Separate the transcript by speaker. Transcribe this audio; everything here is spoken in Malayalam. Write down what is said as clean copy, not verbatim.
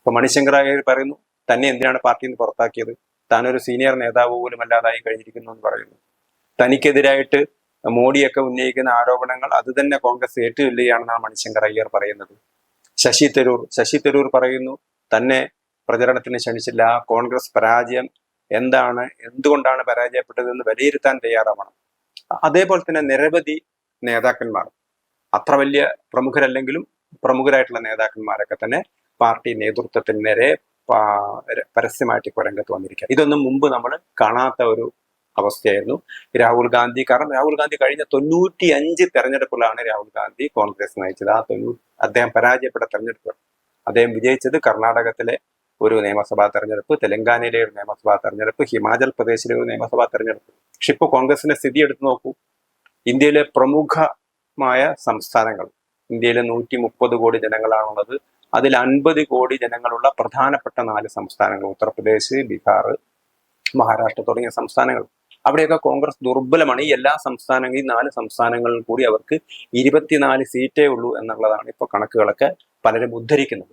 Speaker 1: ഇപ്പൊ മണിശങ്കർ അയ്യർ പറയുന്നു തന്നെ എന്തിനാണ് പാർട്ടിയിൽ നിന്ന് പുറത്താക്കിയത്, താനൊരു സീനിയർ നേതാവ് പോലും അല്ലാതായി കഴിഞ്ഞിരിക്കുന്നു എന്ന് പറയുന്നു. തനിക്കെതിരായിട്ട് മോഡിയൊക്കെ ഉന്നയിക്കുന്ന ആരോപണങ്ങൾ അത് തന്നെ കോൺഗ്രസ് ഏറ്റുചൊല്ലുകയാണെന്നാണ് മണിശങ്കർ അയ്യർ പറയുന്നത്. ശശി തരൂർ പറയുന്നു തന്നെ പ്രചരണത്തിന് ക്ഷണിച്ചില്ല, കോൺഗ്രസ് പരാജയം എന്തുകൊണ്ടാണ് പരാജയപ്പെട്ടതെന്ന് വിലയിരുത്താൻ തയ്യാറാവണം. അതേപോലെ തന്നെ നിരവധി നേതാക്കന്മാർ, അത്ര വലിയ പ്രമുഖരല്ലെങ്കിലും പ്രമുഖരായിട്ടുള്ള നേതാക്കന്മാരൊക്കെ തന്നെ പാർട്ടി നേതൃത്വത്തിന് നേരെ പരസ്യമായിട്ട് ഇപ്പോൾ രംഗത്ത് വന്നിരിക്കുക. ഇതൊന്നും മുമ്പ് നമ്മൾ കാണാത്ത ഒരു അവസ്ഥയായിരുന്നു. രാഹുൽ ഗാന്ധി, കാരണം രാഹുൽ ഗാന്ധി കഴിഞ്ഞ 95 തെരഞ്ഞെടുപ്പുകളാണ് രാഹുൽ ഗാന്ധി കോൺഗ്രസ് നയിച്ചത്. അദ്ദേഹം പരാജയപ്പെട്ട തെരഞ്ഞെടുപ്പ്, അദ്ദേഹം വിജയിച്ചത് കർണാടകത്തിലെ ഒരു നിയമസഭാ തെരഞ്ഞെടുപ്പ്, തെലങ്കാനയിലെ ഒരു നിയമസഭാ തെരഞ്ഞെടുപ്പ്, ഹിമാചൽ പ്രദേശിലെ ഒരു നിയമസഭാ തെരഞ്ഞെടുപ്പ്. പക്ഷെ ഇപ്പോൾ കോൺഗ്രസിന്റെ സ്ഥിതി എടുത്തു നോക്കൂ. ഇന്ത്യയിലെ പ്രമുഖമായ സംസ്ഥാനങ്ങൾ, ഇന്ത്യയിലെ 130 കോടി ജനങ്ങളാണുള്ളത്. അതിൽ 50 കോടി ജനങ്ങളുള്ള പ്രധാനപ്പെട്ട 4 സംസ്ഥാനങ്ങൾ, ഉത്തർപ്രദേശ്, ബീഹാർ, മഹാരാഷ്ട്ര തുടങ്ങിയ സംസ്ഥാനങ്ങൾ, അവിടെയൊക്കെ കോൺഗ്രസ് ദുർബലമാണ്. ഈ എല്ലാ സംസ്ഥാനങ്ങളും, ഈ 4 സംസ്ഥാനങ്ങളിൽ കൂടി അവർക്ക് 24 സീറ്റേ ഉള്ളൂ എന്നുള്ളതാണ് ഇപ്പോൾ കണക്കുകളൊക്കെ പലരും ഉദ്ധരിക്കുന്നത്.